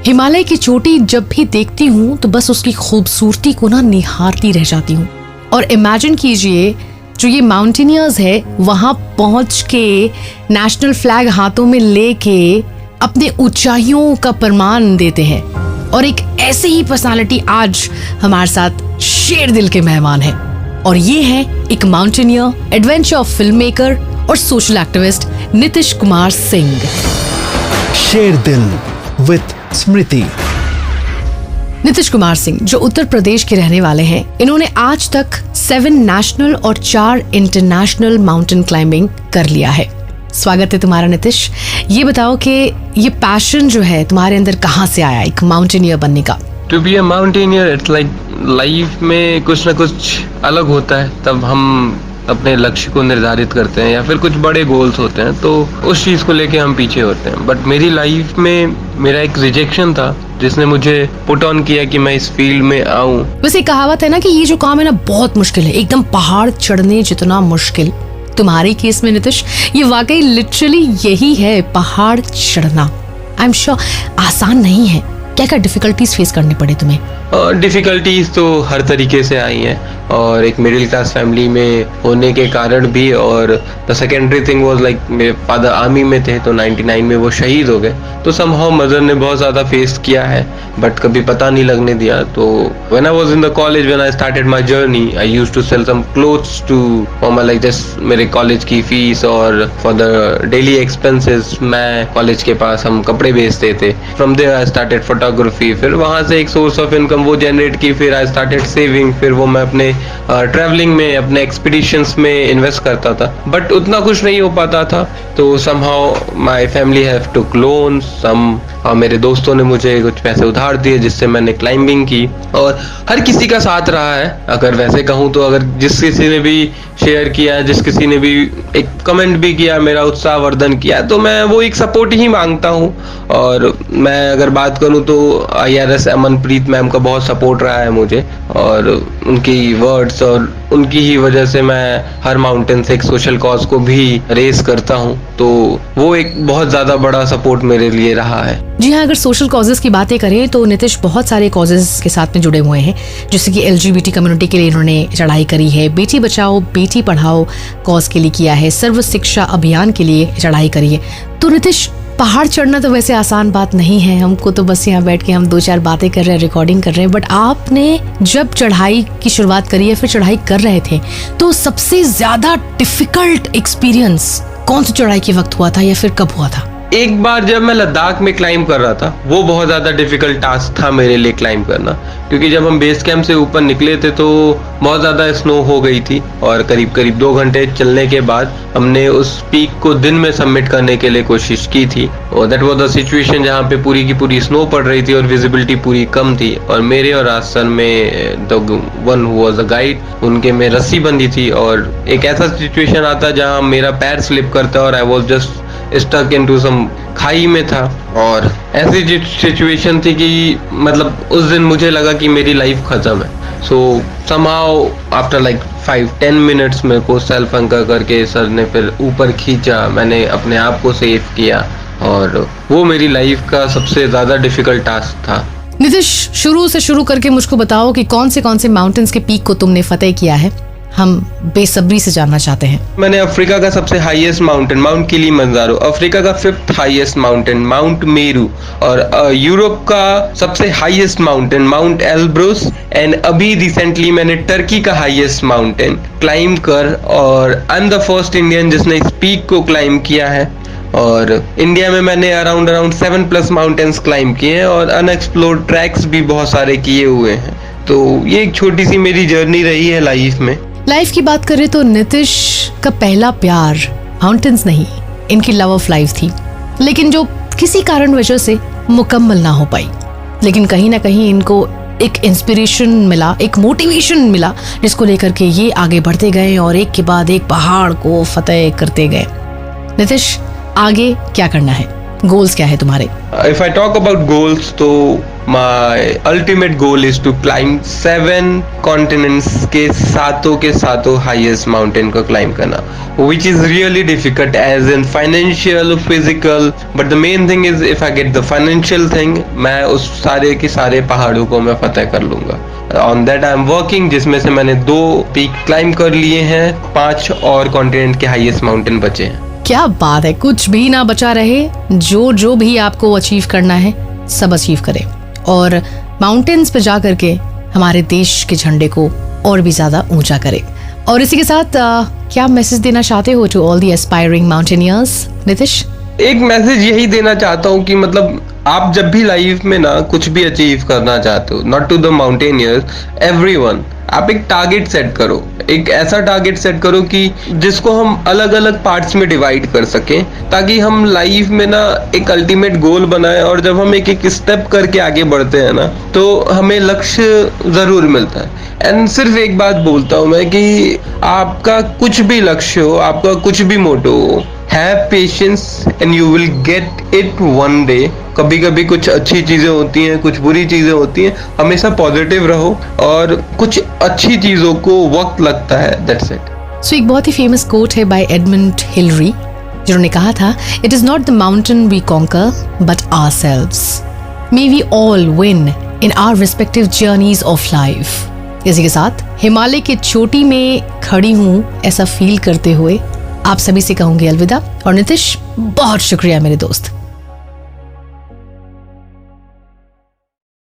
हिमालय की चोटी जब भी देखती हूँ तो बस उसकी खूबसूरती को ना निहारती रह जाती हूँ। और इमेजिन कीजिए, जो ये माउंटेनियर्स है वहां पहुंच के नेशनल फ्लैग हाथों में लेके अपने ऊंचाइयों का प्रमाण देते हैं। और एक ऐसे ही पर्सनालिटी आज हमारे साथ शेर दिल के मेहमान है, और ये है एक माउंटेनियर, एडवेंचर फिल्म मेकर और सोशल एक्टिविस्ट नितिश कुमार सिंह। शेर दिल विद स्मृति। नितिश कुमार सिंह जो उत्तर प्रदेश के रहने वाले हैं, इन्होंने आज तक 7 नेशनल और 4 इंटरनेशनल माउंटेन क्लाइंबिंग कर लिया है। स्वागत है तुम्हारा नितिश। ये बताओ कि ये पैशन जो है तुम्हारे अंदर कहाँ से आया एक माउंटेनियर बनने का? To be a mountaineer it's like life में कुछ ना कुछ अलग होता है, तब हम अपने लक्ष्य को निर्धारित करते हैं या फिर कुछ बड़े गोल्स होते हैं तो उस चीज़ को लेके हम पीछे होते हैं। बट मेरी लाइफ में मेरा एक रिजेक्शन था जिसने मुझे पुट ऑन किया कि मैं इस फील्ड में आऊं। वैसे कहावत है ना कि ये जो काम है ना बहुत मुश्किल है, एकदम पहाड़ चढ़ने जितना मुश्किल। तुम्हारे केस में नितिश ये वाकई लिटरली यही है, पहाड़ चढ़ना। आई एम श्योर आसान नहीं है। क्या क्या डिफिकल्टीज फेस करने पड़े तुम्हें? डिफिकल्टीज तो हर तरीके से आई हैं, और एक मिडिल क्लास फैमिली में होने के कारण भी। और the secondary thing was like मेरे फादर आर्मी में थे तो 99 में वो शहीद हो गए, तो समहाउ मदर ने बहुत ज़्यादा फेस किया है बट कभी पता नहीं लगने दिया। तो when I was in the college, when I started my journey, I used to sell some clothes to for my like just मेरे कॉलेज की फीस और फॉर द डेली एक्सपेंसेस। मैं कॉलेज के पास हम कपड़े बेचते थे। From there I started photography, फिर वहाँ से एक सोर्स ऑफ इनकम वो जनरेट की। फिर आई स्टार्टेड सेविंग, फिर वो मैं अपने ट्रैवलिंग में, अपने एक्सपीडिशंस में इन्वेस्ट करता था, बट उतना कुछ नहीं हो पाता था। तो somehow my family have took loans some, मेरे दोस्तों ने मुझे कुछ पैसे उधार दिए जिससे मैंने क्लाइंबिंग की। और हर किसी का साथ रहा है, अगर वैसे कहूँ तो। अगर जिस किसी ने भी शेयर किया, जिस किसी ने भी एक कमेंट भी किया, मेरा उत्साह वर्धन किया, तो मैं वो एक सपोर्ट ही मांगता हूँ। और मैं अगर बात करूँ तो IRS अमनप्रीत मैम का बहुत सपोर्ट रहा है मुझे, और उनकी वर्ड्स और उनकी ही वजह से मैं हर माउंटेन से एक सोशल कॉज को भी रेस करता हूँ। तो वो एक बहुत ज़्यादा बड़ा सपोर्ट मेरे लिए रहा है। जी हाँ, अगर सोशल कॉजेज की बातें करें तो नितिश बहुत सारे कॉजेज के साथ में जुड़े हुए हैं, जैसे कि LGBT कम्युनिटी के लिए इन्होंने चढ़ाई करी है, बेटी बचाओ बेटी पढ़ाओ कॉज के लिए किया है, सर्व शिक्षा अभियान के लिए चढ़ाई करी है। तो नितिश, पहाड़ चढ़ना तो वैसे आसान बात नहीं है, हमको तो बस यहाँ बैठ के हम 2-4 बातें कर रहे हैं, रिकॉर्डिंग कर रहे हैं। बट आपने जब चढ़ाई की शुरुआत करी है, फिर चढ़ाई कर रहे थे, तो सबसे ज्यादा डिफिकल्ट एक्सपीरियंस कौन सी चढ़ाई के वक्त हुआ था या फिर कब हुआ था? एक बार जब मैं लद्दाख में क्लाइंब कर रहा था, वो बहुत ज़्यादा डिफिकल्ट टास्क था मेरे लिए क्लाइंब करना, क्योंकि जब हम बेस कैंप से ऊपर निकले थे तो बहुत ज़्यादा स्नो हो गई थी, और करीब करीब 2 घंटे चलने के बाद हमने उस पीक को दिन में सबमिट करने के लिए कोशिश की थी। और दैट वाज द सिचुएशन जहाँ पे पूरी की पूरी स्नो पड़ रही थी और विजिबिलिटी पूरी कम थी, और मेरे और आसन में the one who was the guide, उनके में रस्सी बंधी थी, और एक ऐसा सिचुएशन आता जहाँ मेरा पैर स्लिप करता और I was just stuck into some खाई में था। और ऐसी सिचुएशन थी कि मतलब उस दिन मुझे लगा कि मेरी लाइफ खत्म है। सो समहाउ आफ्टर लाइक 5-10 मिनट्स मेरे को सेल्फ अंकर करके सर ने फिर ऊपर खींचा, मैंने अपने आप को सेव किया, और वो मेरी लाइफ का सबसे ज्यादा डिफिकल्ट टास्क था। नितिश, शुरू से शुरू करके मुझको बताओ कि कौन से माउंटेन्स के पीक को तुमने फतेह किया है, हम बेसब्री से जानना चाहते हैं। मैंने अफ्रीका का सबसे highest mountain mount Kilimanjaro, Africa का 5th highest mountain mount Meru, और यूरोप का सबसे highest mountain mount Elbrus, and अभी रिसेंटली मैंने टर्की का हाईएस्ट माउंटेन क्लाइंब कर, और I am the first Indian जिसने इस पीक को क्लाइंब किया है। और इंडिया में मैंने अराउंड 7+ माउंटेन्स क्लाइंब किए हैं, और अनएक्सप्लोर्ड ट्रैक्स भी बहुत सारे किए हुए हैं। तो ये एक छोटी सी मेरी जर्नी रही है लाइफ में। लाइफ की बात करें तो नितिश का पहला प्यार माउंटेन्स नहीं, इनकी लव ऑफ लाइफ थी, लेकिन जो किसी कारण वजह से मुकम्मल ना हो पाई। लेकिन कहीं ना कहीं इनको एक इंस्पिरेशन मिला, एक मोटिवेशन मिला, जिसको लेकर के ये आगे बढ़ते गए और एक के बाद एक पहाड़ को फतेह करते गए। नितिश, आगे क्या करना है? गोल्स क्या है तुम्हारे? If I talk about goals, तो my ultimate goal is to climb 7 continents के सातों highest mountain को climb करना, which is really difficult as in financial, physical, but the main thing is if I get the financial thing, मैं उस सारे के सारे पहाड़ों को मैं फतेह कर लूंगा. On that I am working, जिसमें से मैंने 2 peak climb कर लिए हैं, 5 और continent के highest mountain बचे हैं. क्या बात है, कुछ भी ना बचा रहे, जो भी आपको अचीव करना है सब अचीव करें और माउंटेन्स पे जा करके हमारे देश के झंडे को और भी ज्यादा ऊंचा करें. और इसी के साथ क्या मैसेज देना चाहते हो to all the aspiring mountaineers, Nitish? एक मैसेज यही देना चाहता हूँ कि मतलब आप जब भी लाइफ में ना कुछ भी अचीव करना चाहते हो, not to the mountaineers, everyone, आप एक टारगेट सेट करो. एक ऐसा टारगेट सेट करो कि जिसको हम अलग अलग पार्ट्स में डिवाइड कर सकें, ताकि हम लाइफ में ना एक अल्टीमेट गोल बनाए और जब हम एक एक स्टेप करके आगे बढ़ते हैं ना तो हमें लक्ष्य जरूर मिलता है. एंड सिर्फ एक बात बोलता हूँ मैं कि आपका कुछ भी लक्ष्य हो, आपका कुछ भी मोटो हो, have patience and you will get it one day. कभी कभी कुछ अच्छी चीजें होती हैं, कुछ बुरी चीजें होती हैं, हमेशा पॉजिटिव रहो और कुछ अच्छी चीजों को वक्त लगता है. That's it. सो एक बहुत ही फेमस कोट है बाय एडमंड हिलरी, जिन्होंने कहा था, it is not the mountain we conquer but ourselves. May we all win in our respective journeys of life. इसी के साथ हिमालय की चोटी में खड़ी हूँ ऐसा फील करते हुए आप सभी से कहूंगी अलविदा. और नितिश, बहुत शुक्रिया मेरे दोस्त.